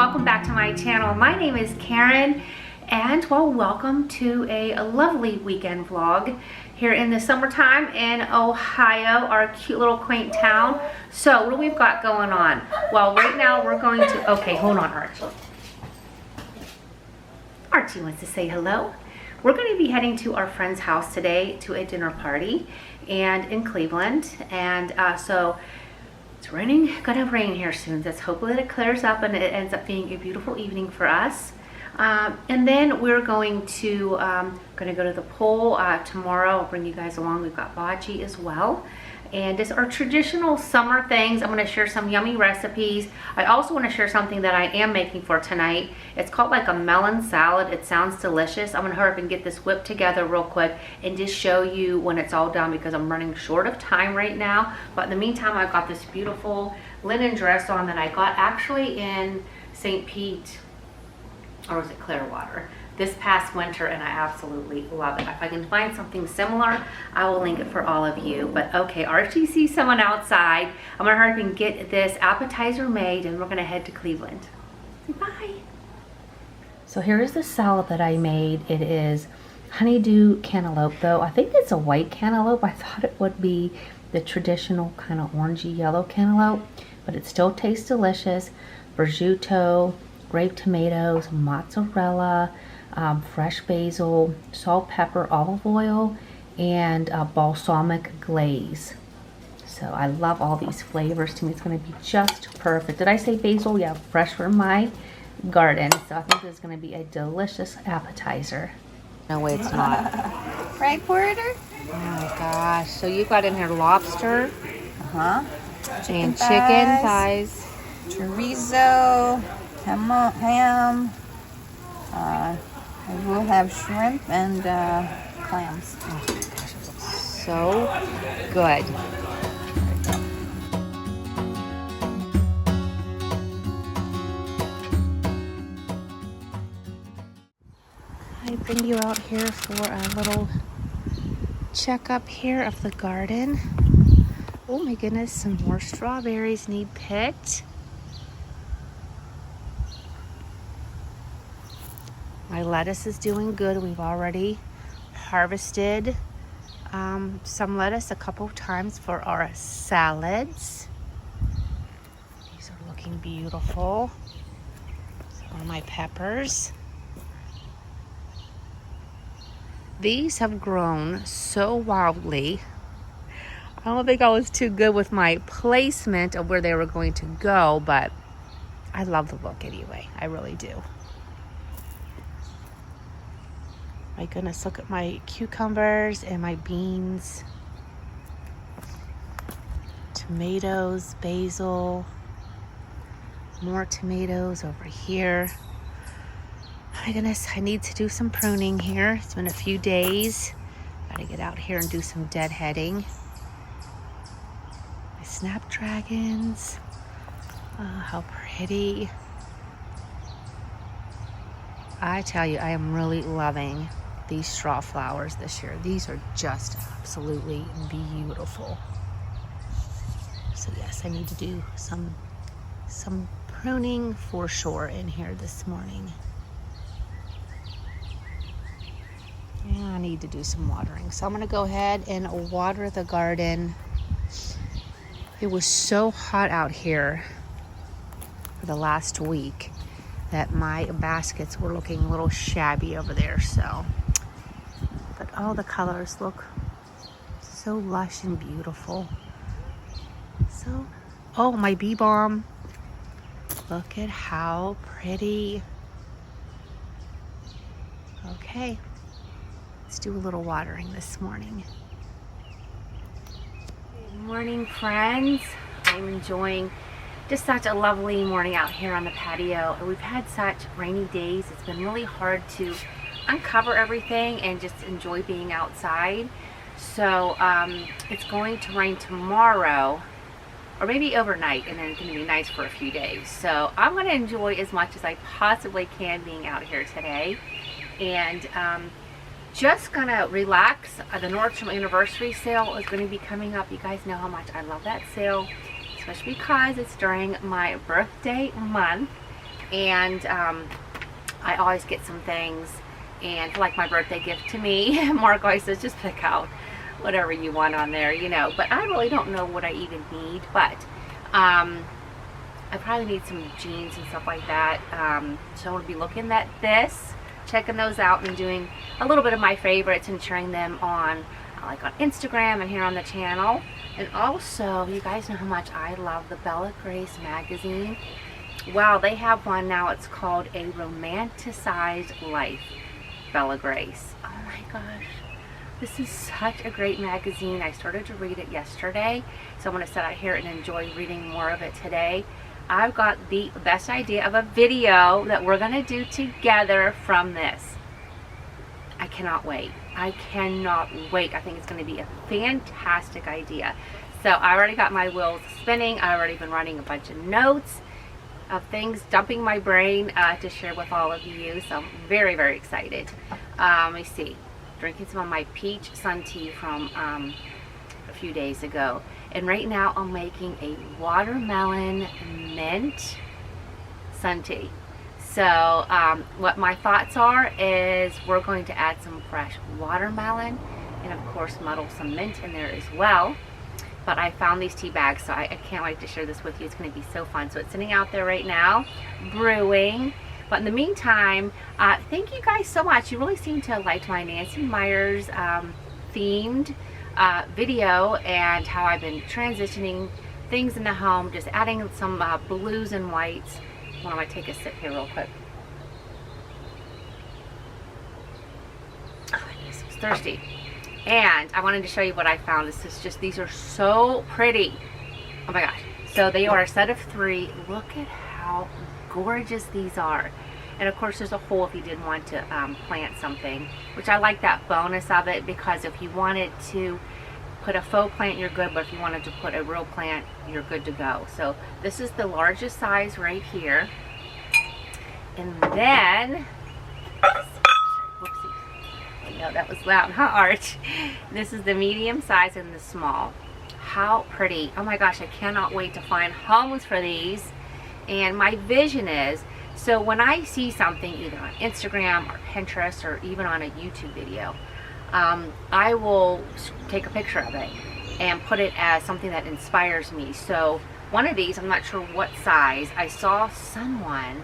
welcome back to my channel. My name is Karen, and well, welcome to a lovely weekend vlog here in the summertime in Ohio, our cute little quaint town. So what do we've got going on? Well, right now we're going to, okay, hold on, Archie. Archie wants to say hello. We're going to be heading to our friend's house today to a dinner party and in Cleveland, and so it's raining, gonna rain here soon. Let's hope that it clears up and it ends up being a beautiful evening for us. And then we're going to go to the pool tomorrow. I'll bring you guys along. We've got bocce as well. And it's our traditional summer things. I'm going to share some yummy recipes. I also want to share something that I am making for tonight. It's called like a melon salad. It sounds delicious. I'm going to hurry up and get this whipped together real quick and just show you when it's all done because I'm running short of time right now. But in the meantime, I've got this beautiful linen dress on that I got actually in St. Pete, or was it Clearwater, this past winter, and I absolutely love it. If I can find something similar, I will link it for all of you. But okay, Archie sees someone outside. I'm gonna hurry up and get this appetizer made, and we're gonna head to Cleveland. Bye. So here is the salad that I made. It is honeydew cantaloupe, though I think it's a white cantaloupe. I thought it would be the traditional kind of orangey yellow cantaloupe, but it still tastes delicious. Prosciutto, grape tomatoes, mozzarella, fresh basil, salt, pepper, olive oil, and balsamic glaze. So I love all these flavors. To me, it's going to be just perfect. Did I say basil? Yeah, fresh from my garden. So I think this is going to be a delicious appetizer. No way, it's not. Right, Porter? Oh my gosh. So you got in here lobster. Chicken thighs. Chorizo, ham. I will have shrimp and clams. Oh my gosh, it looks so good. I bring you out here for a little checkup here of the garden. Oh my goodness, some more strawberries need picked. My lettuce is doing good. We've already harvested some lettuce a couple of times for our salads. These are looking beautiful. Some of my peppers. These have grown so wildly. I don't think I was too good with my placement of where they were going to go, but I love the look anyway. I really do. My goodness, look at my cucumbers and my beans. Tomatoes, basil. More tomatoes over here. My goodness, I need to do some pruning here. It's been a few days. Gotta get out here and do some deadheading. My snapdragons. Oh, how pretty. I tell you, I am really loving these straw flowers this year. These are just absolutely beautiful. So yes, I need to do some pruning for sure in here this morning. And I need to do some watering. So I'm gonna go ahead and water the garden. It was so hot out here for the last week that my baskets were looking a little shabby over there, so. But all the colors look so lush and beautiful. So, oh, my bee balm. Look at how pretty. Okay, let's do a little watering this morning. Good morning, friends. I'm enjoying just such a lovely morning out here on the patio. And we've had such rainy days. It's been really hard to uncover everything and just enjoy being outside. So it's going to rain tomorrow, or maybe overnight, and then it's going to be nice for a few days. So I'm going to enjoy as much as I possibly can being out here today. And just going to relax. The Nordstrom anniversary sale is going to be coming up. You guys know how much I love that sale, especially because it's during my birthday month. and I always get some things, and for like my birthday gift to me, Mark always says just pick out whatever you want on there, you know, but I really don't know what I even need, but I probably need some jeans and stuff like that. So I'm going to be looking at this, checking those out, and doing a little bit of my favorites and sharing them on like on Instagram and here on the channel. And also, you guys know how much I love the Bella Grace magazine. Wow, they have one now. It's called A Romanticized Life, Bella Grace. Oh my gosh. This is such a great magazine. I started to read it yesterday, so I'm going to sit out here and enjoy reading more of it today. I've got the best idea of a video that we're going to do together from this. I cannot wait. I cannot wait. I think it's going to be a fantastic idea. So I already got my wheels spinning. I've already been running a bunch of notes of things dumping my brain to share with all of you. So I'm very, very excited. Let me see. Drinking some of my peach sun tea from a few days ago. And right now I'm making a watermelon mint sun tea. So what my thoughts are is we're going to add some fresh watermelon and of course muddle some mint in there as well. But I found these tea bags, so I can't wait to share this with you. It's going to be so fun. So it's sitting out there right now, brewing. But in the meantime, thank you guys so much. You really seem to like my Nancy Meyers themed video and how I've been transitioning things in the home, just adding some blues and whites. Why don't I take a sip here real quick? Oh, I was thirsty. And I wanted to show you what I found. This is just, these are so pretty. Oh my gosh. So they are a set of 3. Look at how gorgeous these are. And of course there's a hole if you did want to plant something, which I like that bonus of it, because if you wanted to put a faux plant, you're good, but if you wanted to put a real plant, you're good to go. So this is the largest size right here. And then, whoopsie, I know that was loud, huh, Arch? This is the medium size and the small. How pretty. Oh my gosh, I cannot wait to find homes for these. And my vision is, so when I see something either on Instagram or Pinterest or even on a YouTube video, I will take a picture of it and put it as something that inspires me. So one of these, I'm not sure what size, I saw someone,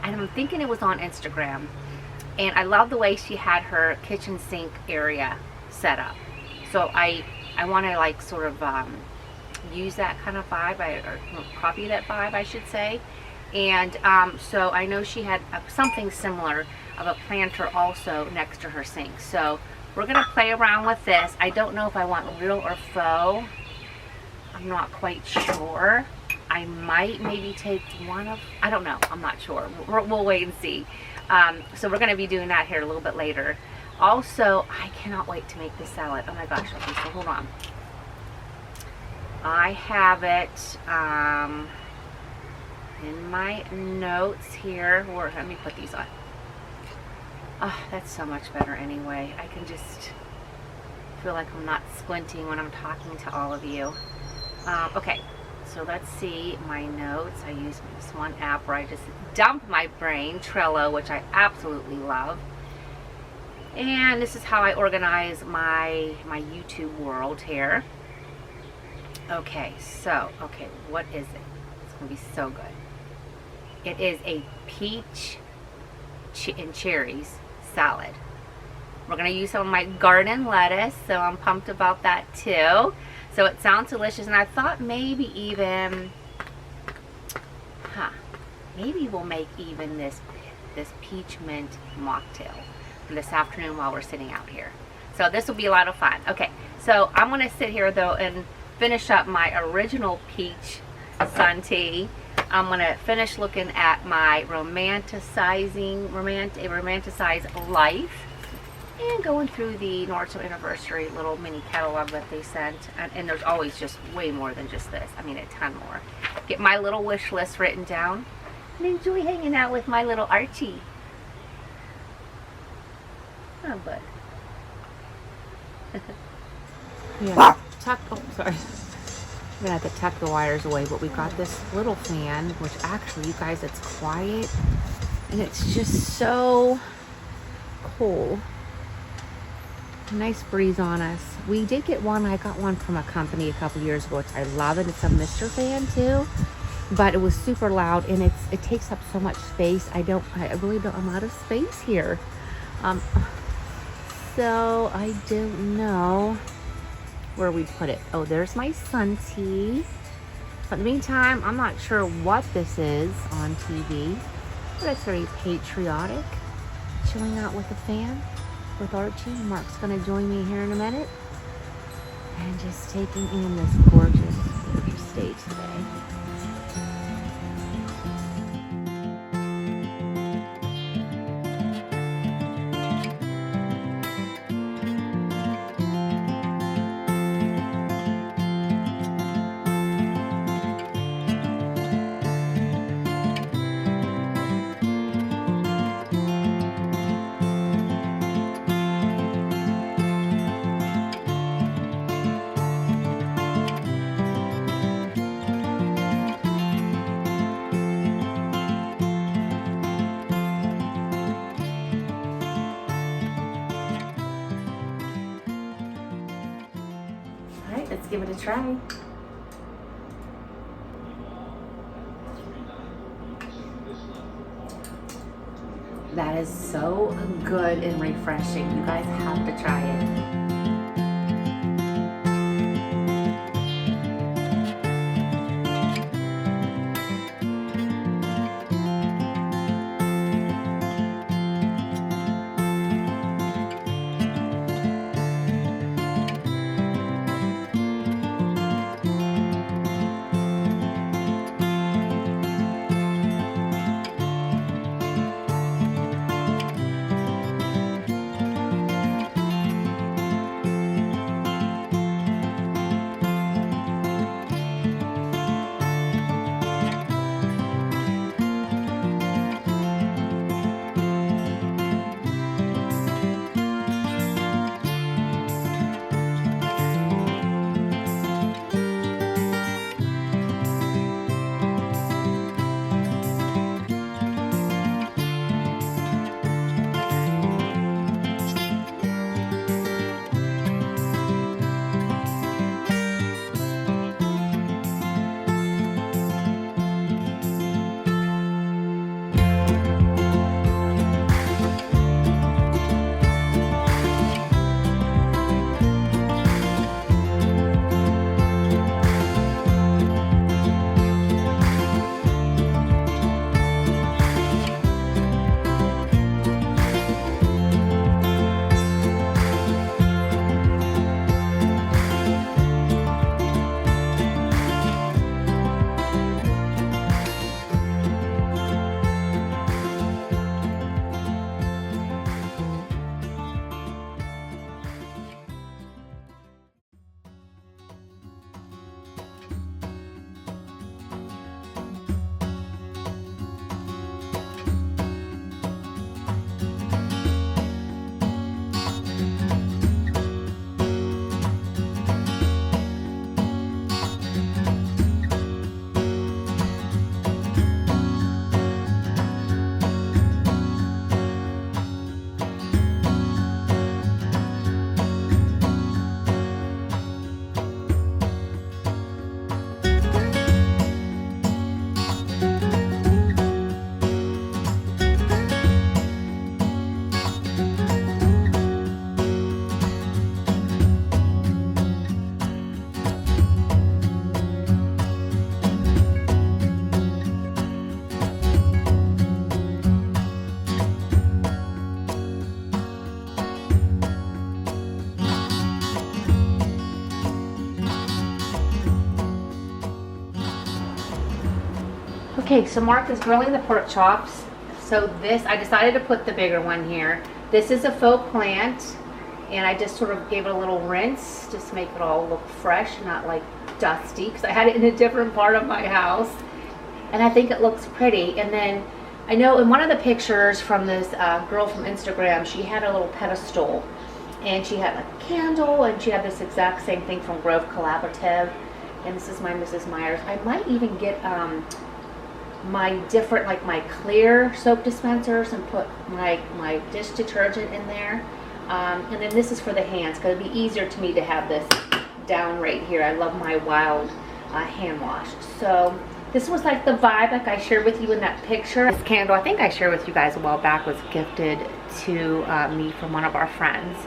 and I'm thinking it was on Instagram, and I love the way she had her kitchen sink area set up. So I want to like sort of use that kind of vibe, or copy that vibe, I should say. And so I know she had something similar of a planter also next to her sink. So we're going to play around with this. I don't know if I want real or faux. I'm not quite sure. I might maybe take one of, I don't know. I'm not sure. We'll wait and see. So we're going to be doing that here a little bit later. Also, I cannot wait to make this salad. Oh my gosh. Okay, so hold on. I have it in my notes here. Or let me put these on. Oh, that's so much better anyway. I can just feel like I'm not squinting when I'm talking to all of you. Okay, so let's see my notes. I use this one app where I just dump my brain, Trello, which I absolutely love. And this is how I organize my YouTube world here. Okay, so, okay, what is it? It's going to be so good. It is a peach and cherries salad. We're going to use some of my garden lettuce, so I'm pumped about that too. So it sounds delicious, and I thought maybe even, maybe we'll make even this peach mint mocktail this afternoon while we're sitting out here. So this will be a lot of fun. Okay, so I'm going to sit here though and finish up my original peach sun tea. I'm going to finish looking at my romanticized life and going through the Nordstrom anniversary little mini catalog that they sent. And there's always just way more than just this. I mean, a ton more. Get my little wish list written down and enjoy hanging out with my little Archie. Oh, bud. Yeah. Tuck. Oh, sorry. I'm gonna have to tuck the wires away, but we got this little fan, which actually, you guys, it's quiet and it's just so cool. Nice breeze on us. We did get one. I got one from a company a couple years ago, which I love it. It's a Mr. fan too, but it was super loud and it takes up so much space. I really don't, I'm out of space here. So I don't know where we put it. Oh, there's my sun tea. But in the meantime, I'm not sure what this is on TV, but it's very patriotic. Chilling out with the fan with Archie. Mark's gonna join me here in a minute. And just taking in this gorgeous, gorgeous day today. Let's give it a try. That is so good and refreshing. You guys have to try it. Okay, so Mark is grilling the pork chops. So this, I decided to put the bigger one here. This is a faux plant, and I just sort of gave it a little rinse, just to make it all look fresh, not like dusty, because I had it in a different part of my house. And I think it looks pretty. And then, I know in one of the pictures from this girl from Instagram, she had a little pedestal, and she had like a candle, and she had this exact same thing from Grove Collaborative. and this is my Mrs. Myers. I might even get my different, like my clear soap dispensers and put my dish detergent in there. And then this is for the hands, because it'd be easier to me to have this down right here. I love my Wild hand wash. So this was like the vibe, like I shared with you in that picture. This candle, I think I shared with you guys a while back, was gifted to me from one of our friends.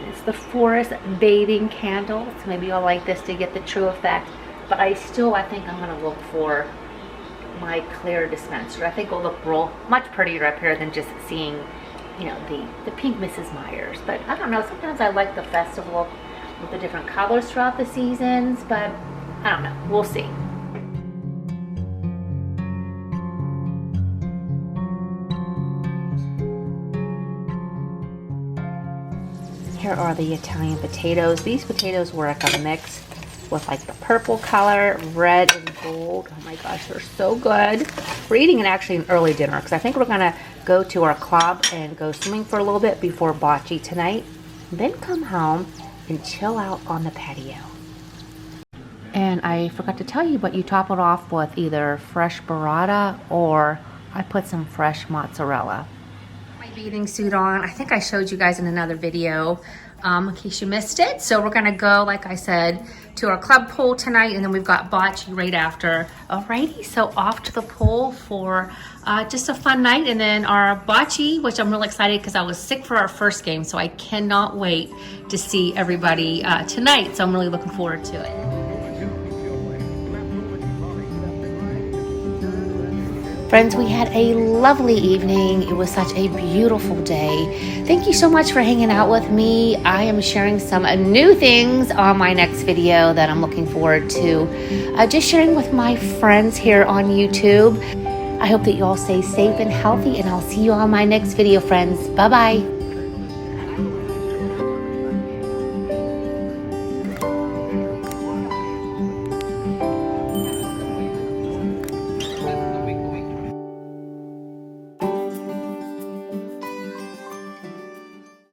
It's the forest bathing candle, so maybe you'll like this to get the true effect. But I think I'm gonna look for my clear dispenser. I think it'll look much prettier up here than just seeing, you know, the pink Mrs. Myers. But I don't know, sometimes I like the festive look with the different colors throughout the seasons, but I don't know, we'll see. Here are the Italian potatoes. These potatoes were like a mix with like the purple color, red and gold. Oh my gosh, they're so good. We're eating actually an early dinner because I think we're gonna go to our club and go swimming for a little bit before bocce tonight. Then come home and chill out on the patio. And I forgot to tell you, but you top it off with either fresh burrata or I put some fresh mozzarella. My bathing suit on. I think I showed you guys in another video in case you missed it. So we're gonna go, like I said, to our club pool tonight, and then we've got bocce right after. Alrighty, so off to the pool for just a fun night, and then our bocce, which I'm really excited because I was sick for our first game, so I cannot wait to see everybody tonight. So I'm really looking forward to it. Friends, we had a lovely evening. It was such a beautiful day. Thank you so much for hanging out with me. I am sharing some new things on my next video that I'm looking forward to just sharing with my friends here on YouTube. I hope that you all stay safe and healthy, and I'll see you on my next video, friends. Bye-bye.